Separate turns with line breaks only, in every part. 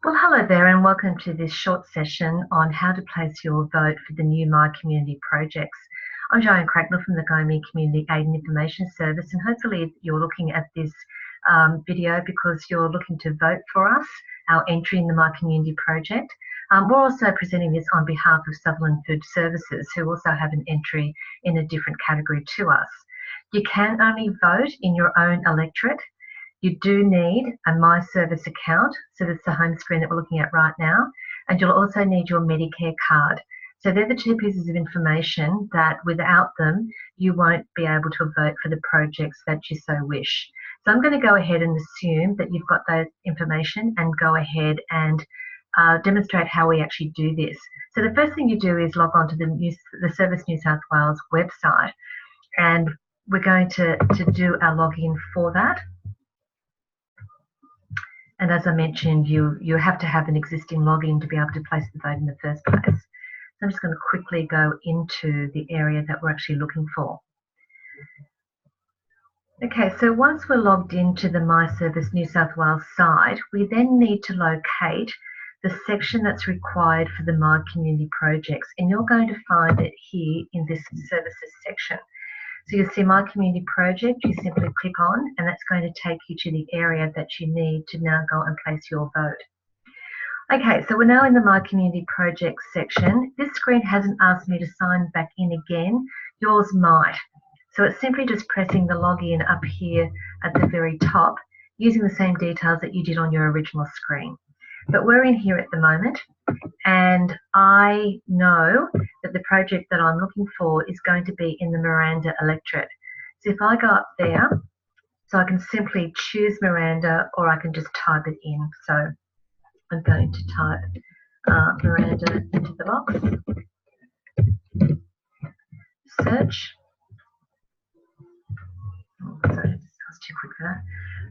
Well, hello there, and welcome to this short session on how to place your vote for the new My Community projects. I'm Joanne Cracknell from the Gymea Community Aid and Information Service, and hopefully you're looking at this video because you're looking to vote for us, our entry in the My Community project. We're also presenting this on behalf of Sutherland Food Services, who also have an entry in a different category to us. You can only vote in your own electorate. You do need a My Service account, so that's the home screen that we're looking at right now, and you'll also need your Medicare card. So they're the two pieces of information that without them, you won't be able to vote for the projects that you so wish. So I'm going to go ahead and assume that you've got that information and go ahead and demonstrate how we actually do this. So the first thing you do is log on to the Service New South Wales website, and we're going to do our login for that. And as I mentioned, you have to have an existing login to be able to place the vote in the first place. So I'm just going to quickly go into the area that we're actually looking for. Okay, so once we're logged into the My Service New South Wales site, we then need to locate the section that's required for the My Community projects, and you're going to find it here in this services section. So you'll see My Community project, you simply click on, and that's going to take you to the area that you need to now go and place your vote. Okay, so we're now in the My Community project section. This screen hasn't asked me to sign back in again. Yours might. So it's simply just pressing the login up here at the very top, using the same details that you did on your original screen. But we're in here at the moment, and I know that the project that I'm looking for is going to be in the Miranda electorate. So if I go up there, so I can simply choose Miranda, or I can just type it in. So I'm going to type Miranda into the box, search. Oh, sorry, that was too quick for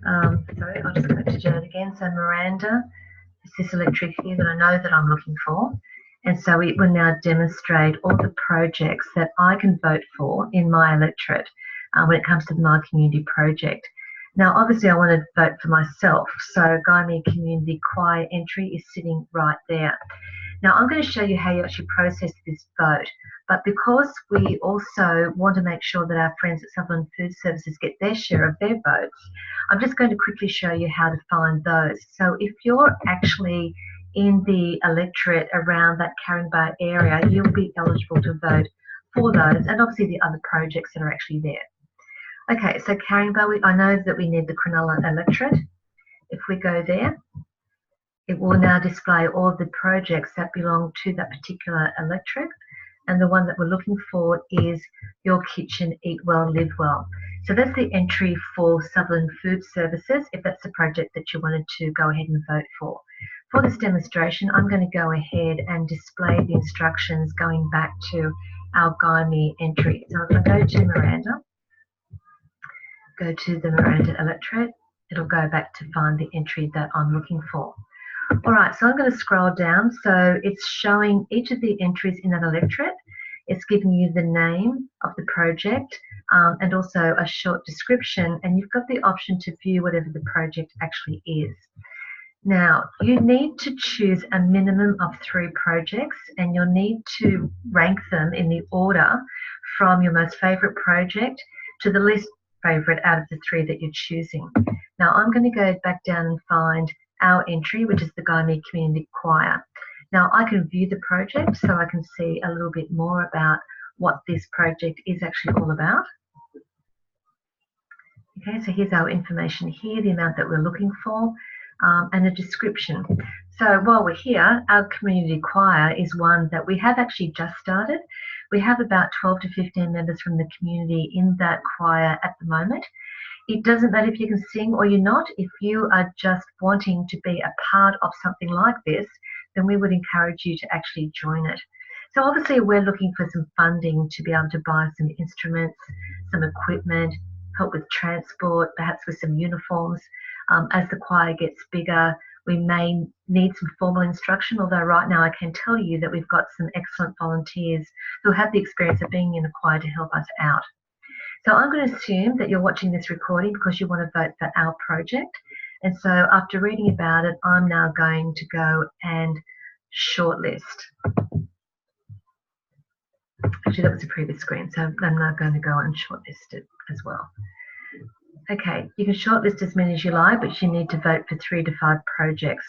that. Sorry, I'll just go back to Janet again. So Miranda is this electorate here that I know that I'm looking for. And so it will now demonstrate all the projects that I can vote for in my electorate when it comes to the My Community project. Now, obviously, I want to vote for myself. So Gymea Community Choir entry is sitting right there. Now, I'm going to show you how you actually process this vote. But because we also want to make sure that our friends at Sutherland Food Services get their share of their votes, I'm just going to quickly show you how to find those. So if you're actually in the electorate around that Caringbah area, you'll be eligible to vote for those, and obviously the other projects that are actually there. Okay, so Caringbah, I know that we need the Cronulla electorate. If we go there, it will now display all of the projects that belong to that particular electorate. And the one that we're looking for is Your Kitchen, Eat Well, Live Well. So that's the entry for Sutherland Food Services, if that's the project that you wanted to go ahead and vote for. For this demonstration, I'm going to go ahead and display the instructions going back to our Gymea entry. So if I go to Miranda, go to the Miranda electorate, it'll go back to find the entry that I'm looking for. All right, so I'm going to scroll down. So it's showing each of the entries in that electorate. It's giving you the name of the project and also a short description, and you've got the option to view whatever the project actually is. Now, you need to choose a minimum of 3 projects, and you'll need to rank them in the order from your most favourite project to the least favourite out of the 3 that you're choosing. Now, I'm going to go back down and find our entry, which is the Gymea Community Choir. Now, I can view the project so I can see a little bit more about what this project is actually all about. Okay, so here's our information here, the amount that we're looking for, and a description. So while we're here, our community choir is one that we have actually just started. We have about 12 to 15 members from the community in that choir at the moment. It doesn't matter if you can sing or you're not. If you are just wanting to be a part of something like this, then we would encourage you to actually join it. So obviously we're looking for some funding to be able to buy some instruments, some equipment, help with transport, perhaps with some uniforms. As the choir gets bigger, we may need some formal instruction, although right now I can tell you that we've got some excellent volunteers who have the experience of being in the choir to help us out. So I'm going to assume that you're watching this recording because you want to vote for our project. And so after reading about it, I'm now going to go and shortlist. Actually, that was the previous screen, so I'm now going to go and shortlist it as well. Okay, you can shortlist as many as you like, but you need to vote for 3 to 5 projects.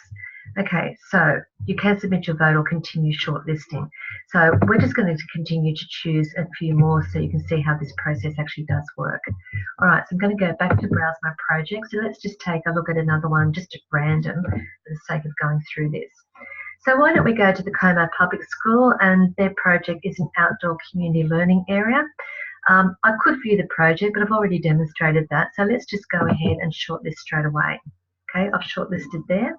Okay, so you can submit your vote or continue shortlisting. So we're just going to continue to choose a few more so you can see how this process actually does work. All right, so I'm going to go back to browse my project. So let's just take a look at another one just at random for the sake of going through this. So why don't we go to the Como Public School, and their project is an outdoor community learning area. I could view the project, but I've already demonstrated that. So let's just go ahead and shortlist straight away. Okay, I've shortlisted there.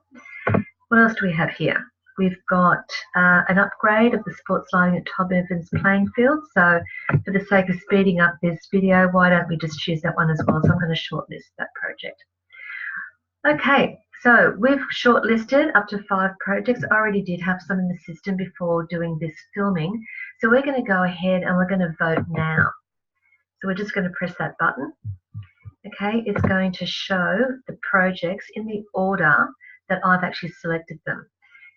What else do we have here? We've got an upgrade of the sports lighting at Tom Evans playing field. So for the sake of speeding up this video, why don't we just choose that one as well? So I'm going to shortlist that project. Okay, so we've shortlisted up to 5 projects. I already did have some in the system before doing this filming. So we're going to go ahead and we're going to vote now. So we're just going to press that button. Okay, it's going to show the projects in the order that I've actually selected them.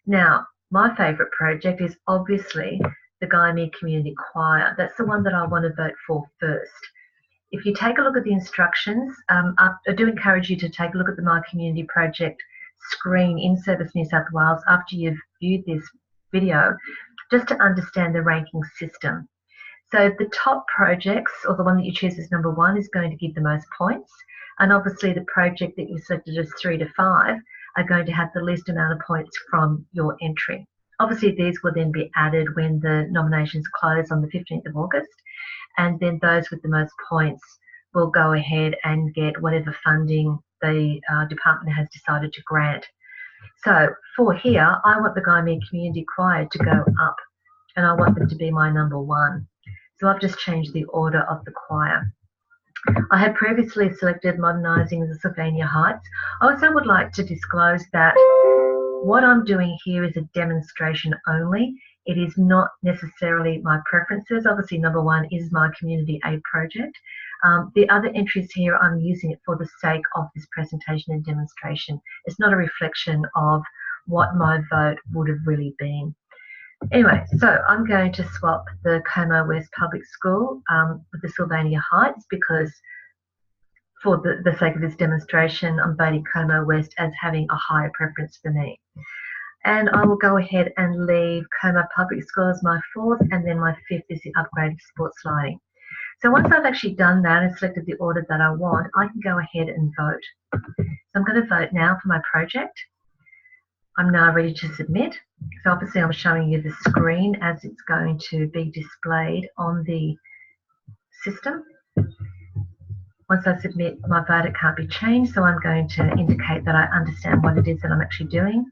Now, my favourite project is obviously the Gymea Community Choir. That's the one that I want to vote for first. If you take a look at the instructions, I do encourage you to take a look at the My Community Project screen in Service New South Wales after you've viewed this video, just to understand the ranking system. So the top projects, or the one that you choose as number 1, is going to give the most points. And obviously the project that you selected as 3 to 5 are going to have the least amount of points from your entry. Obviously these will then be added when the nominations close on the 15th of August. And then those with the most points will go ahead and get whatever funding the department has decided to grant. So for here, I want the Gymea Community Choir to go up, and I want them to be my number 1. So I've just changed the order of the choir. I had previously selected Modernising the Sylvania Heights. I also would like to disclose that what I'm doing here is a demonstration only. It is not necessarily my preferences. Obviously, number 1 is my community aid project. The other entries here, I'm using it for the sake of this presentation and demonstration. It's not a reflection of what my vote would have really been. Anyway, so I'm going to swap the Como West Public School with the Sylvania Heights, because for the sake of this demonstration, I'm voting Como West as having a higher preference for me. And I will go ahead and leave Como Public School as my 4th, and then my 5th is the upgrade of sports lighting. So once I've actually done that and selected the order that I want, I can go ahead and vote. So I'm going to vote now for my project. I'm now ready to submit. So obviously I'm showing you the screen as it's going to be displayed on the system. Once I submit my vote, it can't be changed, so I'm going to indicate that I understand what it is that I'm actually doing.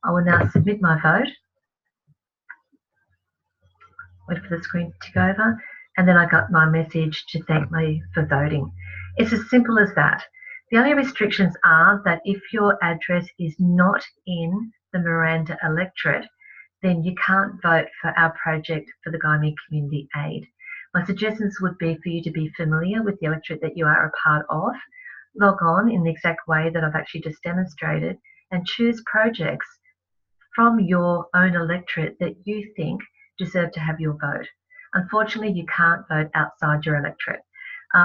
I will now submit my vote. Wait for the screen to tick over, and then I got my message to thank me for voting. It's as simple as that. The only restrictions are that if your address is not in the Miranda electorate, then you can't vote for our project for the Gymea Community Aid. My suggestions would be for you to be familiar with the electorate that you are a part of, log on in the exact way that I've actually just demonstrated, and choose projects from your own electorate that you think deserve to have your vote. Unfortunately, you can't vote outside your electorate.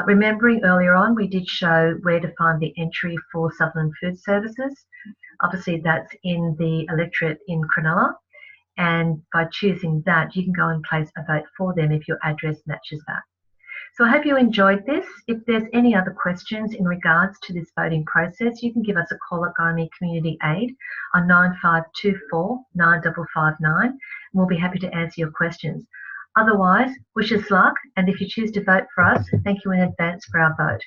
Remembering earlier on, we did show where to find the entry for Sutherland Food Services. Obviously, that's in the electorate in Cronulla. And by choosing that, you can go and place a vote for them if your address matches that. So I hope you enjoyed this. If there's any other questions in regards to this voting process, you can give us a call at Gymea Community Aid on 9524 9559. We'll be happy to answer your questions. Otherwise, wish us luck, and if you choose to vote for us, thank you in advance for our vote.